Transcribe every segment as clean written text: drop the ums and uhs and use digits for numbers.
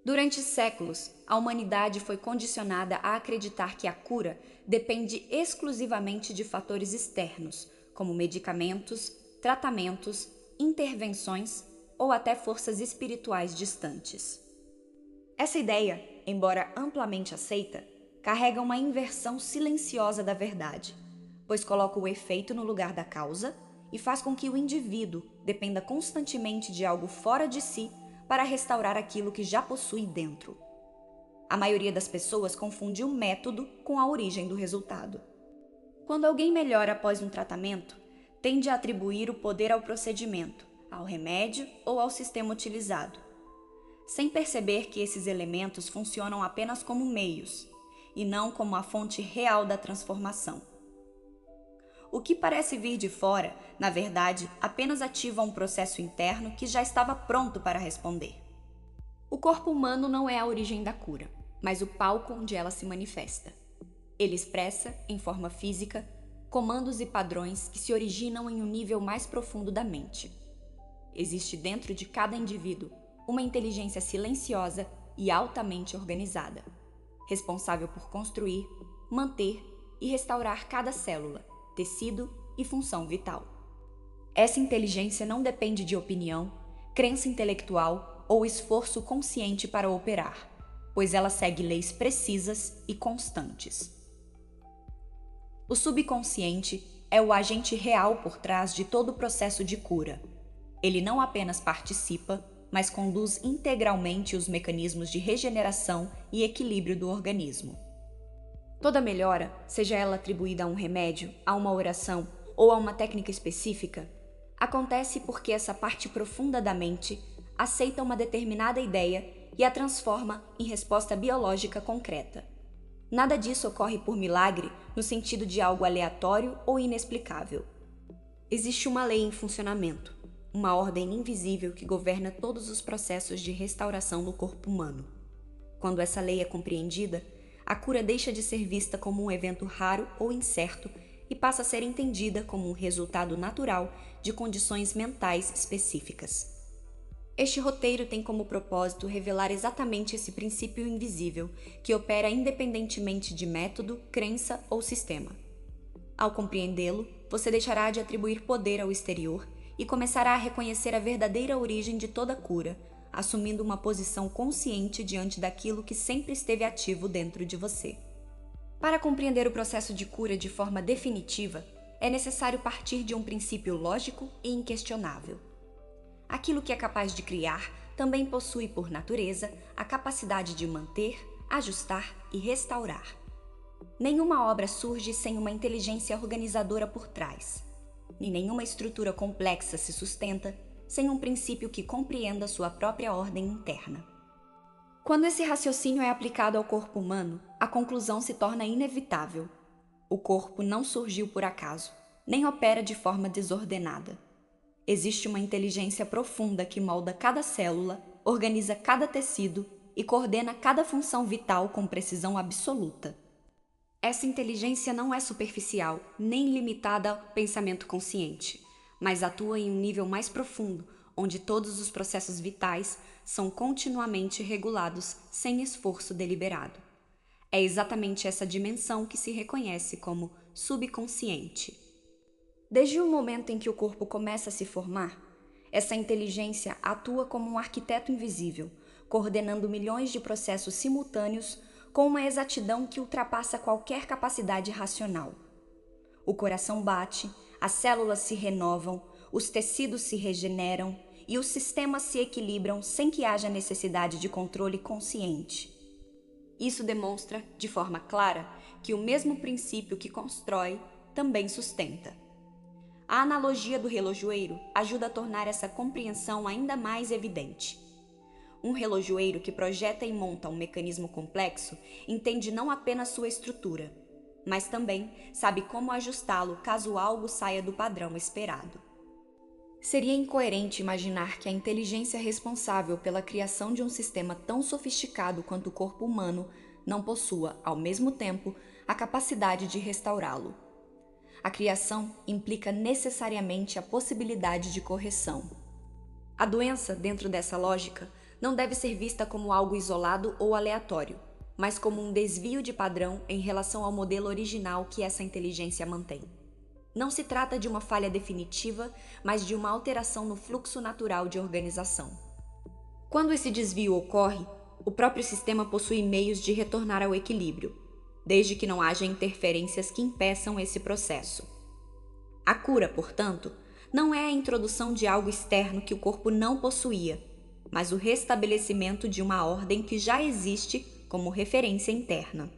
Durante séculos, a humanidade foi condicionada a acreditar que a cura depende exclusivamente de fatores externos, como medicamentos, tratamentos, intervenções ou até forças espirituais distantes. Essa ideia, embora amplamente aceita, carrega uma inversão silenciosa da verdade, pois coloca o efeito no lugar da causa e faz com que o indivíduo dependa constantemente de algo fora de si para restaurar aquilo que já possui dentro. A maioria das pessoas confunde o método com a origem do resultado. Quando alguém melhora após um tratamento, tende a atribuir o poder ao procedimento, ao remédio ou ao sistema utilizado, sem perceber que esses elementos funcionam apenas como meios, e não como a fonte real da transformação. O que parece vir de fora, na verdade, apenas ativa um processo interno que já estava pronto para responder. O corpo humano não é a origem da cura, mas o palco onde ela se manifesta. Ele expressa, em forma física, comandos e padrões que se originam em um nível mais profundo da mente. Existe dentro de cada indivíduo uma inteligência silenciosa e altamente organizada, responsável por construir, manter e restaurar cada célula, tecido e função vital. Essa inteligência não depende de opinião, crença intelectual ou esforço consciente para operar, pois ela segue leis precisas e constantes. O subconsciente é o agente real por trás de todo o processo de cura. Ele não apenas participa, mas conduz integralmente os mecanismos de regeneração e equilíbrio do organismo. Toda melhora, seja ela atribuída a um remédio, a uma oração ou a uma técnica específica, acontece porque essa parte profunda da mente aceita uma determinada ideia e a transforma em resposta biológica concreta. Nada disso ocorre por milagre no sentido de algo aleatório ou inexplicável. Existe uma lei em funcionamento, uma ordem invisível que governa todos os processos de restauração do corpo humano. Quando essa lei é compreendida, a cura deixa de ser vista como um evento raro ou incerto e passa a ser entendida como um resultado natural de condições mentais específicas. Este roteiro tem como propósito revelar exatamente esse princípio invisível que opera independentemente de método, crença ou sistema. Ao compreendê-lo, você deixará de atribuir poder ao exterior e começará a reconhecer a verdadeira origem de toda cura, assumindo uma posição consciente diante daquilo que sempre esteve ativo dentro de você. Para compreender o processo de cura de forma definitiva, é necessário partir de um princípio lógico e inquestionável. Aquilo que é capaz de criar também possui, por natureza, a capacidade de manter, ajustar e restaurar. Nenhuma obra surge sem uma inteligência organizadora por trás. E nenhuma estrutura complexa se sustenta sem um princípio que compreenda sua própria ordem interna. Quando esse raciocínio é aplicado ao corpo humano, a conclusão se torna inevitável. O corpo não surgiu por acaso, nem opera de forma desordenada. Existe uma inteligência profunda que molda cada célula, organiza cada tecido e coordena cada função vital com precisão absoluta. Essa inteligência não é superficial, nem limitada ao pensamento consciente, mas atua em um nível mais profundo, onde todos os processos vitais são continuamente regulados sem esforço deliberado. É exatamente essa dimensão que se reconhece como subconsciente. Desde o momento em que o corpo começa a se formar, essa inteligência atua como um arquiteto invisível, coordenando milhões de processos simultâneos com uma exatidão que ultrapassa qualquer capacidade racional. O coração bate, as células se renovam, os tecidos se regeneram e os sistemas se equilibram sem que haja necessidade de controle consciente. Isso demonstra, de forma clara, que o mesmo princípio que constrói também sustenta. A analogia do relojoeiro ajuda a tornar essa compreensão ainda mais evidente. Um relojoeiro que projeta e monta um mecanismo complexo entende não apenas sua estrutura, mas também sabe como ajustá-lo caso algo saia do padrão esperado. Seria incoerente imaginar que a inteligência responsável pela criação de um sistema tão sofisticado quanto o corpo humano não possua, ao mesmo tempo, a capacidade de restaurá-lo. A criação implica necessariamente a possibilidade de correção. A doença, dentro dessa lógica, não deve ser vista como algo isolado ou aleatório, mas como um desvio de padrão em relação ao modelo original que essa inteligência mantém. Não se trata de uma falha definitiva, mas de uma alteração no fluxo natural de organização. Quando esse desvio ocorre, o próprio sistema possui meios de retornar ao equilíbrio, desde que não haja interferências que impeçam esse processo. A cura, portanto, não é a introdução de algo externo que o corpo não possuía, mas o restabelecimento de uma ordem que já existe como referência interna.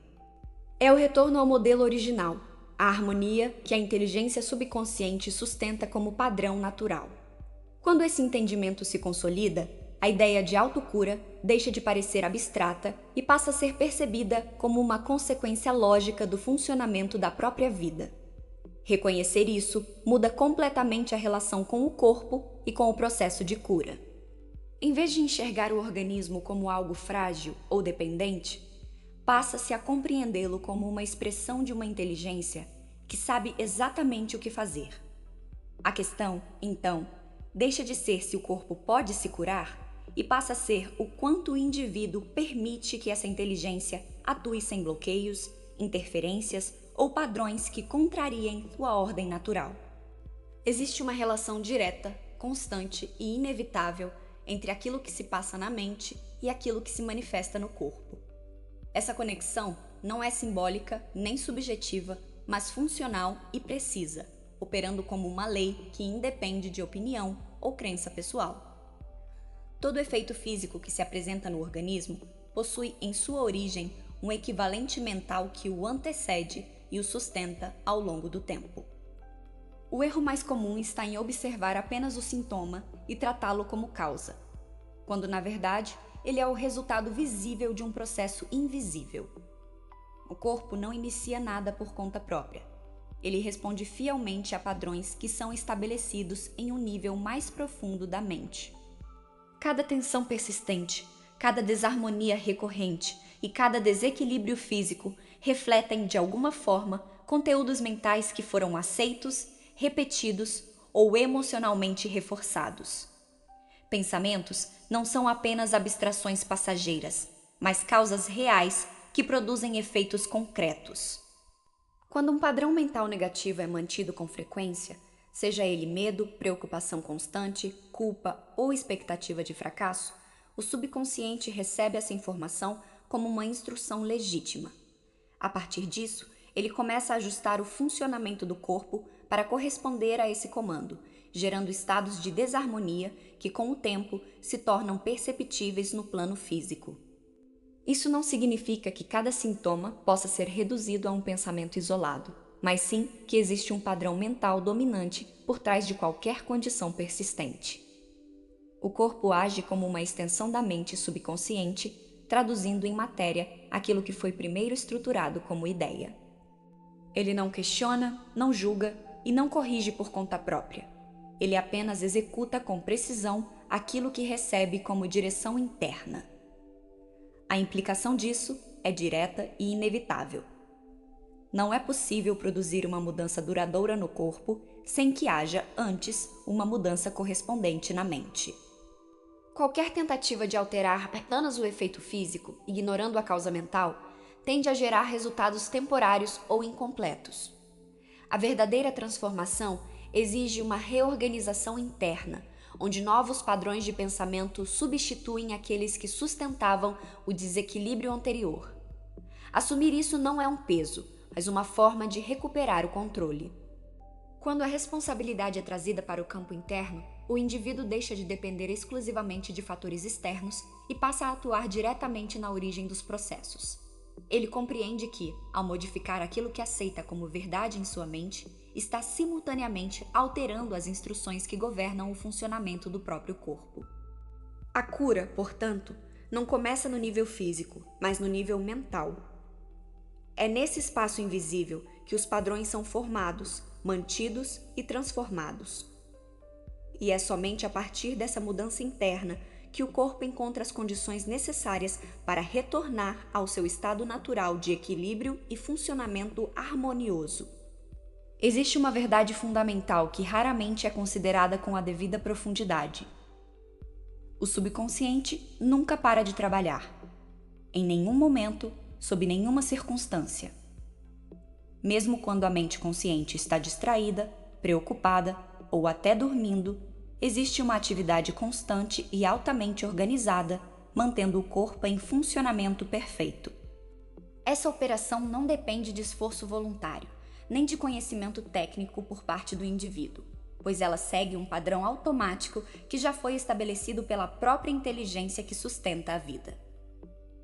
É o retorno ao modelo original, a harmonia que a inteligência subconsciente sustenta como padrão natural. Quando esse entendimento se consolida, a ideia de autocura deixa de parecer abstrata e passa a ser percebida como uma consequência lógica do funcionamento da própria vida. Reconhecer isso muda completamente a relação com o corpo e com o processo de cura. Em vez de enxergar o organismo como algo frágil ou dependente, passa-se a compreendê-lo como uma expressão de uma inteligência que sabe exatamente o que fazer. A questão, então, deixa de ser se o corpo pode se curar e passa a ser o quanto o indivíduo permite que essa inteligência atue sem bloqueios, interferências ou padrões que contrariem sua ordem natural. Existe uma relação direta, constante e inevitável entre aquilo que se passa na mente e aquilo que se manifesta no corpo. Essa conexão não é simbólica nem subjetiva, mas funcional e precisa, operando como uma lei que independe de opinião ou crença pessoal. Todo efeito físico que se apresenta no organismo possui em sua origem um equivalente mental que o antecede e o sustenta ao longo do tempo. O erro mais comum está em observar apenas o sintoma e tratá-lo como causa, quando, na verdade, ele é o resultado visível de um processo invisível. O corpo não inicia nada por conta própria. Ele responde fielmente a padrões que são estabelecidos em um nível mais profundo da mente. Cada tensão persistente, cada desarmonia recorrente e cada desequilíbrio físico refletem, de alguma forma, conteúdos mentais que foram aceitos, repetidos ou emocionalmente reforçados. Pensamentos não são apenas abstrações passageiras, mas causas reais que produzem efeitos concretos. Quando um padrão mental negativo é mantido com frequência, seja ele medo, preocupação constante, culpa ou expectativa de fracasso, o subconsciente recebe essa informação como uma instrução legítima. A partir disso, ele começa a ajustar o funcionamento do corpo para corresponder a esse comando, gerando estados de desarmonia que, com o tempo, se tornam perceptíveis no plano físico. Isso não significa que cada sintoma possa ser reduzido a um pensamento isolado, mas sim que existe um padrão mental dominante por trás de qualquer condição persistente. O corpo age como uma extensão da mente subconsciente, traduzindo em matéria aquilo que foi primeiro estruturado como ideia. Ele não questiona, não julga e não corrige por conta própria. Ele apenas executa com precisão aquilo que recebe como direção interna. A implicação disso é direta e inevitável. Não é possível produzir uma mudança duradoura no corpo sem que haja, antes, uma mudança correspondente na mente. Qualquer tentativa de alterar apenas o efeito físico, ignorando a causa mental, tende a gerar resultados temporários ou incompletos. A verdadeira transformação exige uma reorganização interna, onde novos padrões de pensamento substituem aqueles que sustentavam o desequilíbrio anterior. Assumir isso não é um peso, mas uma forma de recuperar o controle. Quando a responsabilidade é trazida para o campo interno, o indivíduo deixa de depender exclusivamente de fatores externos e passa a atuar diretamente na origem dos processos. Ele compreende que, ao modificar aquilo que aceita como verdade em sua mente, está simultaneamente alterando as instruções que governam o funcionamento do próprio corpo. A cura, portanto, não começa no nível físico, mas no nível mental. É nesse espaço invisível que os padrões são formados, mantidos e transformados. E é somente a partir dessa mudança interna que o corpo encontra as condições necessárias para retornar ao seu estado natural de equilíbrio e funcionamento harmonioso. Existe uma verdade fundamental que raramente é considerada com a devida profundidade. O subconsciente nunca para de trabalhar. Em nenhum momento, sob nenhuma circunstância. Mesmo quando a mente consciente está distraída, preocupada ou até dormindo, existe uma atividade constante e altamente organizada, mantendo o corpo em funcionamento perfeito. Essa operação não depende de esforço voluntário, nem de conhecimento técnico por parte do indivíduo, pois ela segue um padrão automático que já foi estabelecido pela própria inteligência que sustenta a vida.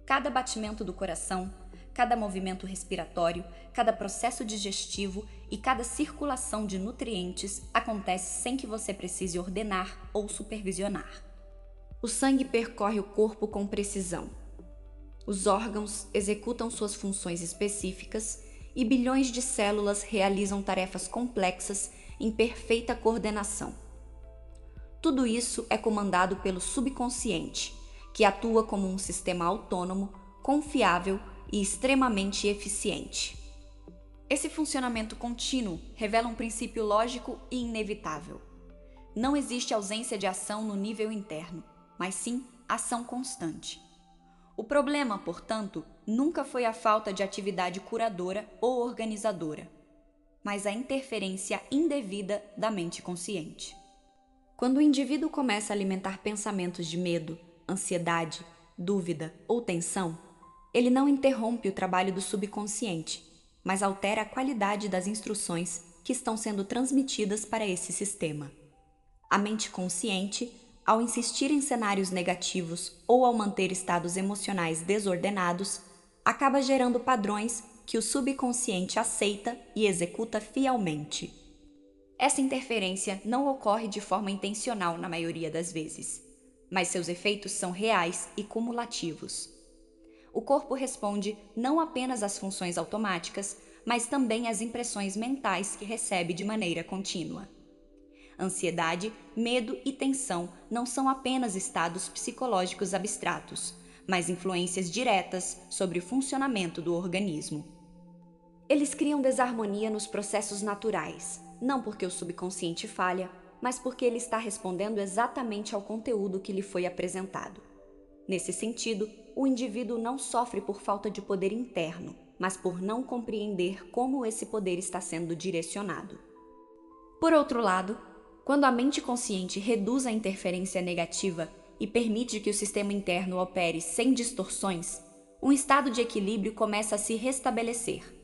Cada batimento do coração, cada movimento respiratório, cada processo digestivo e cada circulação de nutrientes acontece sem que você precise ordenar ou supervisionar. O sangue percorre o corpo com precisão. Os órgãos executam suas funções específicas e bilhões de células realizam tarefas complexas em perfeita coordenação. Tudo isso é comandado pelo subconsciente, que atua como um sistema autônomo, confiável e extremamente eficiente. Esse funcionamento contínuo revela um princípio lógico e inevitável. Não existe ausência de ação no nível interno, mas sim ação constante. O problema, portanto, nunca foi a falta de atividade curadora ou organizadora, mas a interferência indevida da mente consciente. Quando o indivíduo começa a alimentar pensamentos de medo, ansiedade, dúvida ou tensão, ele não interrompe o trabalho do subconsciente, mas altera a qualidade das instruções que estão sendo transmitidas para esse sistema. A mente consciente, ao insistir em cenários negativos ou ao manter estados emocionais desordenados, acaba gerando padrões que o subconsciente aceita e executa fielmente. Essa interferência não ocorre de forma intencional na maioria das vezes, mas seus efeitos são reais e cumulativos. O corpo responde não apenas às funções automáticas, mas também às impressões mentais que recebe de maneira contínua. Ansiedade, medo e tensão não são apenas estados psicológicos abstratos, mas influências diretas sobre o funcionamento do organismo. Eles criam desarmonia nos processos naturais, não porque o subconsciente falha, mas porque ele está respondendo exatamente ao conteúdo que lhe foi apresentado. Nesse sentido, o indivíduo não sofre por falta de poder interno, mas por não compreender como esse poder está sendo direcionado. Por outro lado, quando a mente consciente reduz a interferência negativa e permite que o sistema interno opere sem distorções, um estado de equilíbrio começa a se restabelecer.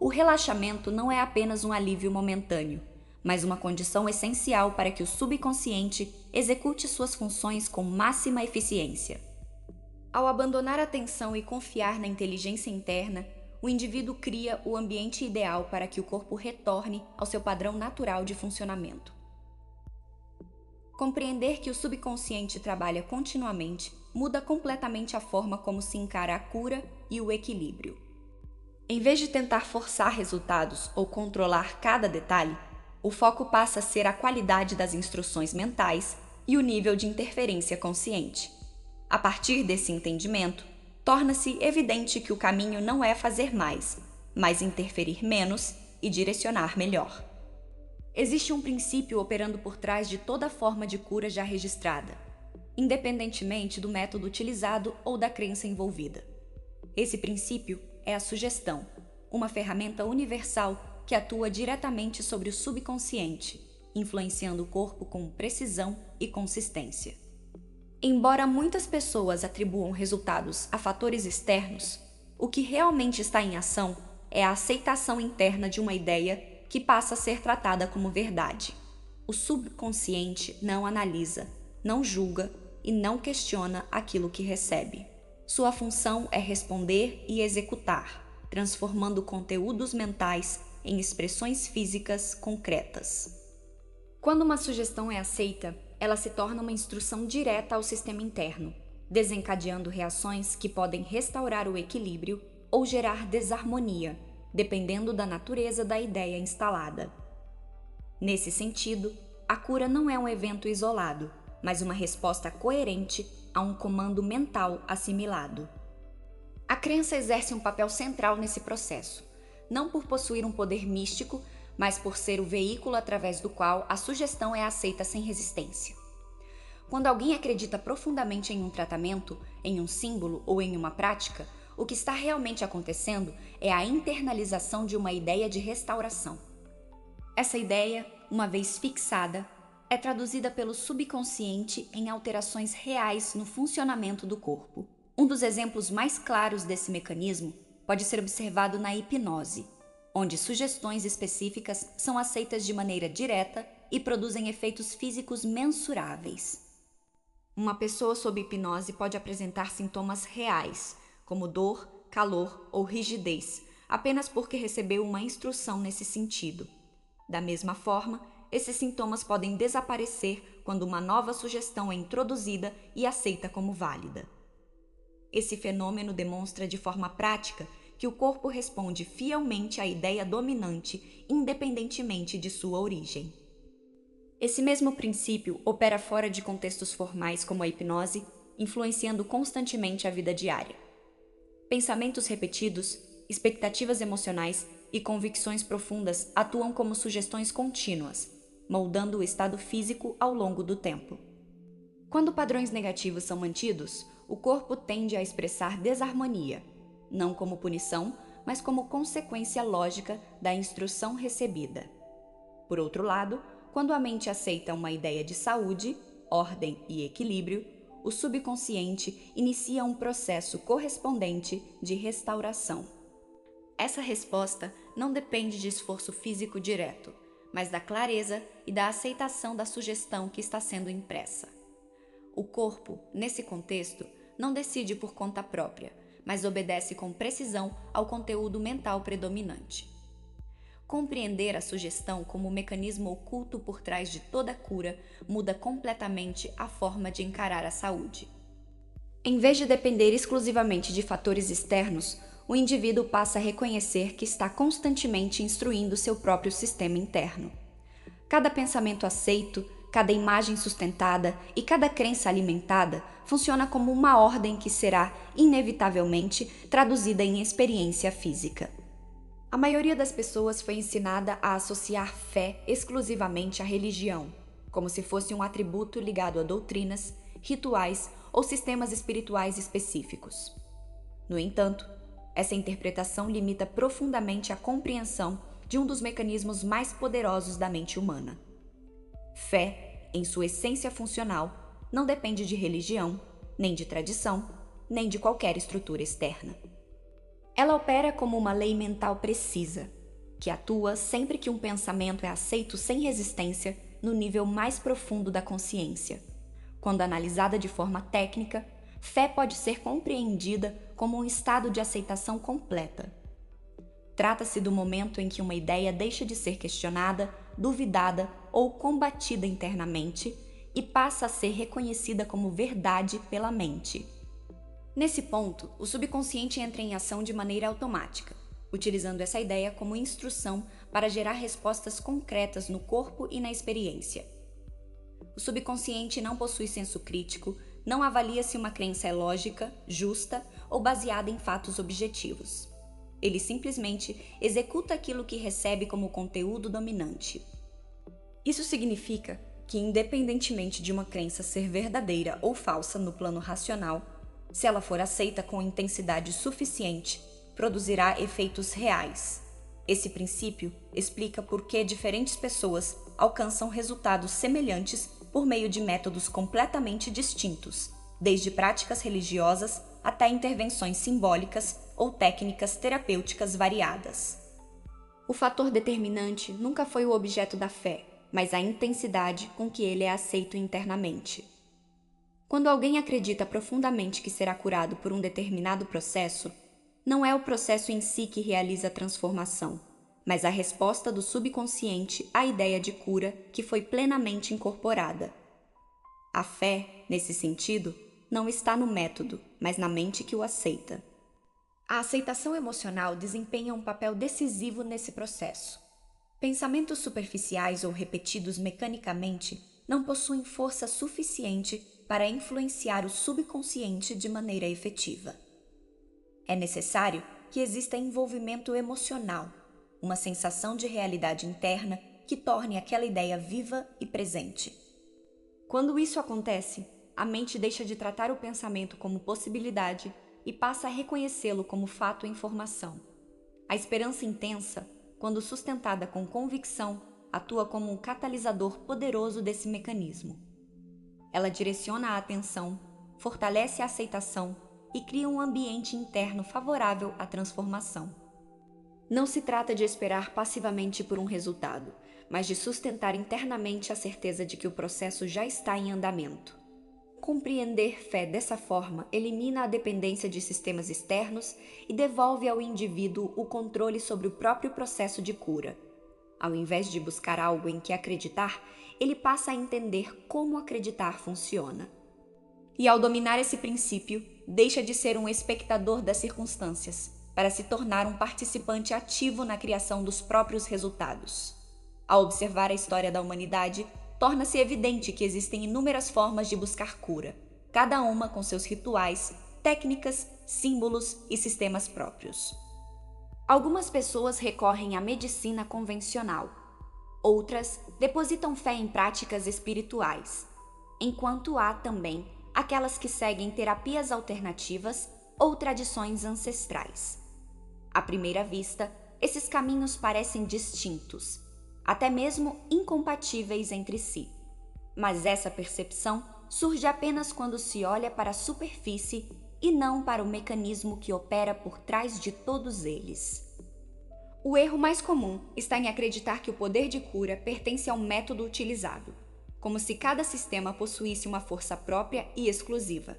O relaxamento não é apenas um alívio momentâneo, mas uma condição essencial para que o subconsciente execute suas funções com máxima eficiência. Ao abandonar a tensão e confiar na inteligência interna, o indivíduo cria o ambiente ideal para que o corpo retorne ao seu padrão natural de funcionamento. Compreender que o subconsciente trabalha continuamente muda completamente a forma como se encara a cura e o equilíbrio. Em vez de tentar forçar resultados ou controlar cada detalhe, o foco passa a ser a qualidade das instruções mentais e o nível de interferência consciente. A partir desse entendimento, torna-se evidente que o caminho não é fazer mais, mas interferir menos e direcionar melhor. Existe um princípio operando por trás de toda forma de cura já registrada, independentemente do método utilizado ou da crença envolvida. Esse princípio é a sugestão, uma ferramenta universal que atua diretamente sobre o subconsciente, influenciando o corpo com precisão e consistência. Embora muitas pessoas atribuam resultados a fatores externos, o que realmente está em ação é a aceitação interna de uma ideia que passa a ser tratada como verdade. O subconsciente não analisa, não julga e não questiona aquilo que recebe. Sua função é responder e executar, transformando conteúdos mentais em expressões físicas concretas. Quando uma sugestão é aceita, ela se torna uma instrução direta ao sistema interno, desencadeando reações que podem restaurar o equilíbrio ou gerar desarmonia, dependendo da natureza da ideia instalada. Nesse sentido, a cura não é um evento isolado, mas uma resposta coerente a um comando mental assimilado. A crença exerce um papel central nesse processo, não por possuir um poder místico, mas por ser o veículo através do qual a sugestão é aceita sem resistência. Quando alguém acredita profundamente em um tratamento, em um símbolo ou em uma prática, o que está realmente acontecendo é a internalização de uma ideia de restauração. Essa ideia, uma vez fixada, é traduzida pelo subconsciente em alterações reais no funcionamento do corpo. Um dos exemplos mais claros desse mecanismo pode ser observado na hipnose, onde sugestões específicas são aceitas de maneira direta e produzem efeitos físicos mensuráveis. Uma pessoa sob hipnose pode apresentar sintomas reais, como dor, calor ou rigidez, apenas porque recebeu uma instrução nesse sentido. Da mesma forma, esses sintomas podem desaparecer quando uma nova sugestão é introduzida e aceita como válida. Esse fenômeno demonstra de forma prática que o corpo responde fielmente à ideia dominante, independentemente de sua origem. Esse mesmo princípio opera fora de contextos formais como a hipnose, influenciando constantemente a vida diária. Pensamentos repetidos, expectativas emocionais e convicções profundas atuam como sugestões contínuas, moldando o estado físico ao longo do tempo. Quando padrões negativos são mantidos, o corpo tende a expressar desarmonia, não como punição, mas como consequência lógica da instrução recebida. Por outro lado, quando a mente aceita uma ideia de saúde, ordem e equilíbrio, o subconsciente inicia um processo correspondente de restauração. Essa resposta não depende de esforço físico direto, mas da clareza e da aceitação da sugestão que está sendo impressa. O corpo, nesse contexto, não decide por conta própria, mas obedece com precisão ao conteúdo mental predominante. Compreender a sugestão como o mecanismo oculto por trás de toda cura muda completamente a forma de encarar a saúde. Em vez de depender exclusivamente de fatores externos, o indivíduo passa a reconhecer que está constantemente instruindo seu próprio sistema interno. Cada pensamento aceito, cada imagem sustentada e cada crença alimentada funciona como uma ordem que será, inevitavelmente, traduzida em experiência física. A maioria das pessoas foi ensinada a associar fé exclusivamente à religião, como se fosse um atributo ligado a doutrinas, rituais ou sistemas espirituais específicos. No entanto, essa interpretação limita profundamente a compreensão de um dos mecanismos mais poderosos da mente humana. Fé, em sua essência funcional, não depende de religião, nem de tradição, nem de qualquer estrutura externa. Ela opera como uma lei mental precisa, que atua sempre que um pensamento é aceito sem resistência no nível mais profundo da consciência. Quando analisada de forma técnica, fé pode ser compreendida como um estado de aceitação completa. Trata-se do momento em que uma ideia deixa de ser questionada, duvidada ou combatida internamente e passa a ser reconhecida como verdade pela mente. Nesse ponto, o subconsciente entra em ação de maneira automática, utilizando essa ideia como instrução para gerar respostas concretas no corpo e na experiência. O subconsciente não possui senso crítico, não avalia se uma crença é lógica, justa ou baseada em fatos objetivos. Ele simplesmente executa aquilo que recebe como conteúdo dominante. Isso significa que, independentemente de uma crença ser verdadeira ou falsa no plano racional, se ela for aceita com intensidade suficiente, produzirá efeitos reais. Esse princípio explica por que diferentes pessoas alcançam resultados semelhantes por meio de métodos completamente distintos, desde práticas religiosas até intervenções simbólicas ou técnicas terapêuticas variadas. O fator determinante nunca foi o objeto da fé, mas a intensidade com que ele é aceito internamente. Quando alguém acredita profundamente que será curado por um determinado processo, não é o processo em si que realiza a transformação, mas a resposta do subconsciente à ideia de cura que foi plenamente incorporada. A fé, nesse sentido, não está no método, mas na mente que o aceita. A aceitação emocional desempenha um papel decisivo nesse processo. Pensamentos superficiais ou repetidos mecanicamente não possuem força suficiente para influenciar o subconsciente de maneira efetiva. É necessário que exista envolvimento emocional, uma sensação de realidade interna que torne aquela ideia viva e presente. Quando isso acontece, a mente deixa de tratar o pensamento como possibilidade e passa a reconhecê-lo como fato e informação. A esperança intensa, quando sustentada com convicção, atua como um catalisador poderoso desse mecanismo. Ela direciona a atenção, fortalece a aceitação e cria um ambiente interno favorável à transformação. Não se trata de esperar passivamente por um resultado, mas de sustentar internamente a certeza de que o processo já está em andamento. Compreender fé dessa forma elimina a dependência de sistemas externos e devolve ao indivíduo o controle sobre o próprio processo de cura. Ao invés de buscar algo em que acreditar, ele passa a entender como acreditar funciona. E ao dominar esse princípio, deixa de ser um espectador das circunstâncias, para se tornar um participante ativo na criação dos próprios resultados. Ao observar a história da humanidade, torna-se evidente que existem inúmeras formas de buscar cura, cada uma com seus rituais, técnicas, símbolos e sistemas próprios. Algumas pessoas recorrem à medicina convencional, outras depositam fé em práticas espirituais, enquanto há também aquelas que seguem terapias alternativas ou tradições ancestrais. À primeira vista, esses caminhos parecem distintos, até mesmo incompatíveis entre si. Mas essa percepção surge apenas quando se olha para a superfície e não para o mecanismo que opera por trás de todos eles. O erro mais comum está em acreditar que o poder de cura pertence ao método utilizado, como se cada sistema possuísse uma força própria e exclusiva.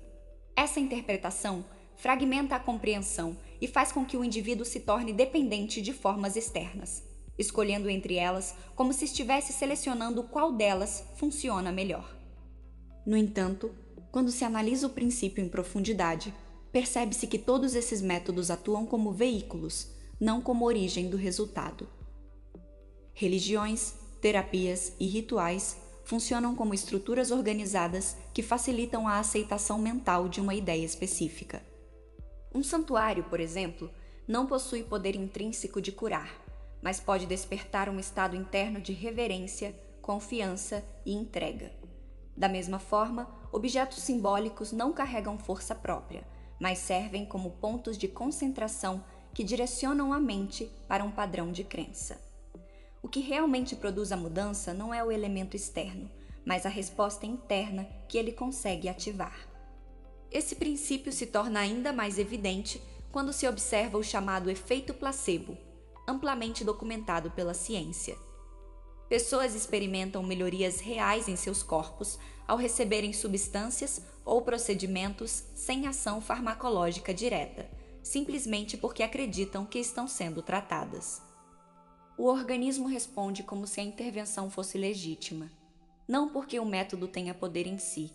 Essa interpretação fragmenta a compreensão e faz com que o indivíduo se torne dependente de formas externas, escolhendo entre elas como se estivesse selecionando qual delas funciona melhor. No entanto, quando se analisa o princípio em profundidade, percebe-se que todos esses métodos atuam como veículos, não como origem do resultado. Religiões, terapias e rituais funcionam como estruturas organizadas que facilitam a aceitação mental de uma ideia específica. Um santuário, por exemplo, não possui poder intrínseco de curar, mas pode despertar um estado interno de reverência, confiança e entrega. Da mesma forma, objetos simbólicos não carregam força própria, mas servem como pontos de concentração que direcionam a mente para um padrão de crença. O que realmente produz a mudança não é o elemento externo, mas a resposta interna que ele consegue ativar. Esse princípio se torna ainda mais evidente quando se observa o chamado efeito placebo, amplamente documentado pela ciência. Pessoas experimentam melhorias reais em seus corpos ao receberem substâncias ou procedimentos sem ação farmacológica direta, simplesmente porque acreditam que estão sendo tratadas. O organismo responde como se a intervenção fosse legítima, não porque o método tenha poder em si,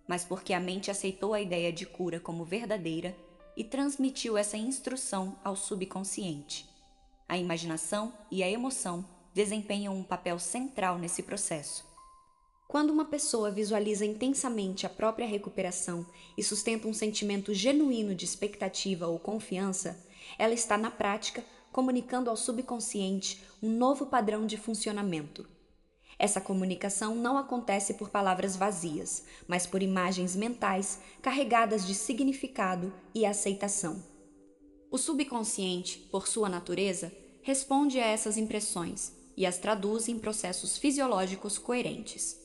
mas porque a mente aceitou a ideia de cura como verdadeira e transmitiu essa instrução ao subconsciente. A imaginação e a emoção desempenham um papel central nesse processo. Quando uma pessoa visualiza intensamente a própria recuperação e sustenta um sentimento genuíno de expectativa ou confiança, ela está, na prática, comunicando ao subconsciente um novo padrão de funcionamento. Essa comunicação não acontece por palavras vazias, mas por imagens mentais carregadas de significado e aceitação. O subconsciente, por sua natureza, responde a essas impressões e as traduz em processos fisiológicos coerentes.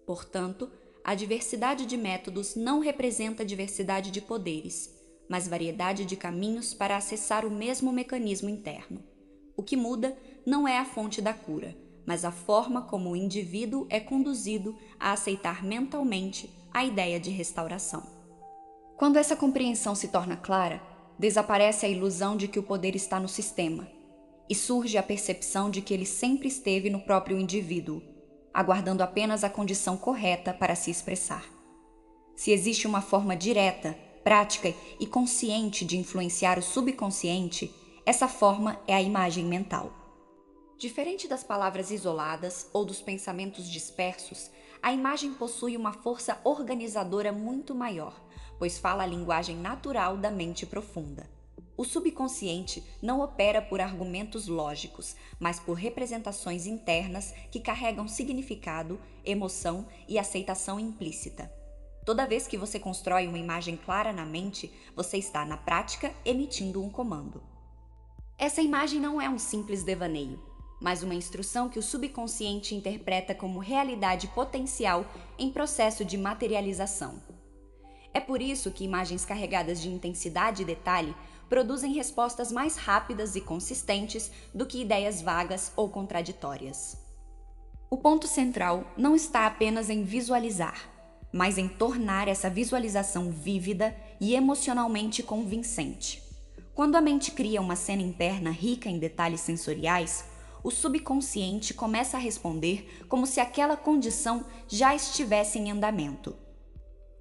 Portanto, a diversidade de métodos não representa diversidade de poderes, mas variedade de caminhos para acessar o mesmo mecanismo interno. O que muda não é a fonte da cura, mas a forma como o indivíduo é conduzido a aceitar mentalmente a ideia de restauração. Quando essa compreensão se torna clara, desaparece a ilusão de que o poder está no sistema, e surge a percepção de que ele sempre esteve no próprio indivíduo, aguardando apenas a condição correta para se expressar. Se existe uma forma direta, prática e consciente de influenciar o subconsciente, essa forma é a imagem mental. Diferente das palavras isoladas ou dos pensamentos dispersos, a imagem possui uma força organizadora muito maior, pois fala a linguagem natural da mente profunda. O subconsciente não opera por argumentos lógicos, mas por representações internas que carregam significado, emoção e aceitação implícita. Toda vez que você constrói uma imagem clara na mente, você está, na prática, emitindo um comando. Essa imagem não é um simples devaneio, mas uma instrução que o subconsciente interpreta como realidade potencial em processo de materialização. É por isso que imagens carregadas de intensidade e detalhe produzem respostas mais rápidas e consistentes do que ideias vagas ou contraditórias. O ponto central não está apenas em visualizar, mas em tornar essa visualização vívida e emocionalmente convincente. Quando a mente cria uma cena interna rica em detalhes sensoriais, o subconsciente começa a responder como se aquela condição já estivesse em andamento.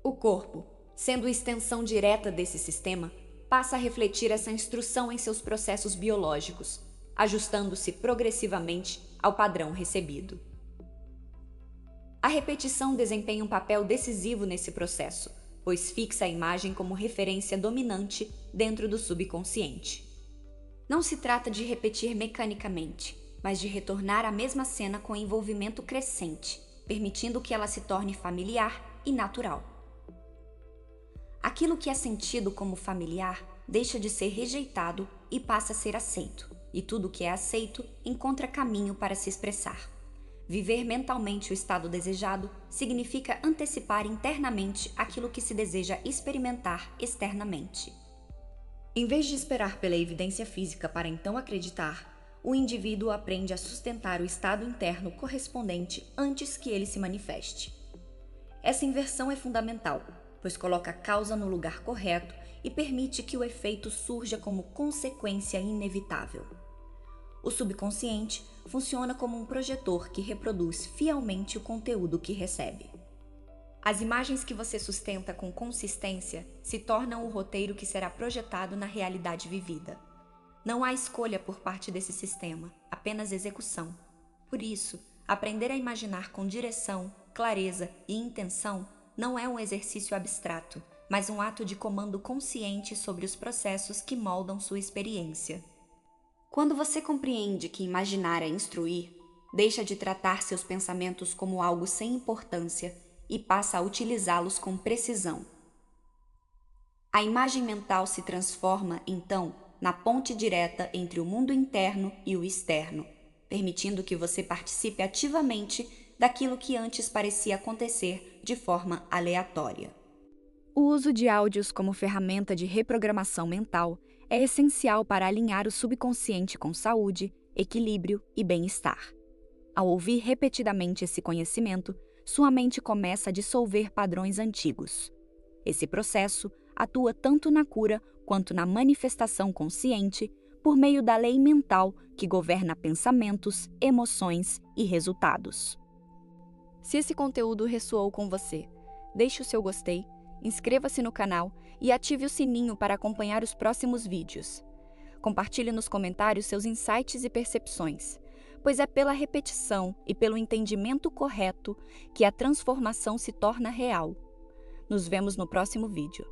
O corpo, sendo extensão direta desse sistema, passa a refletir essa instrução em seus processos biológicos, ajustando-se progressivamente ao padrão recebido. A repetição desempenha um papel decisivo nesse processo, pois fixa a imagem como referência dominante dentro do subconsciente. Não se trata de repetir mecanicamente, mas de retornar à mesma cena com envolvimento crescente, permitindo que ela se torne familiar e natural. Aquilo que é sentido como familiar deixa de ser rejeitado e passa a ser aceito, e tudo que é aceito encontra caminho para se expressar. Viver mentalmente o estado desejado significa antecipar internamente aquilo que se deseja experimentar externamente. Em vez de esperar pela evidência física para então acreditar, o indivíduo aprende a sustentar o estado interno correspondente antes que ele se manifeste. Essa inversão é fundamental, pois coloca a causa no lugar correto e permite que o efeito surja como consequência inevitável. O subconsciente funciona como um projetor que reproduz fielmente o conteúdo que recebe. As imagens que você sustenta com consistência se tornam o roteiro que será projetado na realidade vivida. Não há escolha por parte desse sistema, apenas execução. Por isso, aprender a imaginar com direção, clareza e intenção não é um exercício abstrato, mas um ato de comando consciente sobre os processos que moldam sua experiência. Quando você compreende que imaginar é instruir, deixa de tratar seus pensamentos como algo sem importância e passa a utilizá-los com precisão. A imagem mental se transforma, então, na ponte direta entre o mundo interno e o externo, permitindo que você participe ativamente daquilo que antes parecia acontecer de forma aleatória. O uso de áudios como ferramenta de reprogramação mental é essencial para alinhar o subconsciente com saúde, equilíbrio e bem-estar. Ao ouvir repetidamente esse conhecimento, sua mente começa a dissolver padrões antigos. Esse processo atua tanto na cura quanto na manifestação consciente por meio da lei mental que governa pensamentos, emoções e resultados. Se esse conteúdo ressoou com você, deixe o seu gostei, inscreva-se no canal e ative o sininho para acompanhar os próximos vídeos. Compartilhe nos comentários seus insights e percepções, pois é pela repetição e pelo entendimento correto que a transformação se torna real. Nos vemos no próximo vídeo.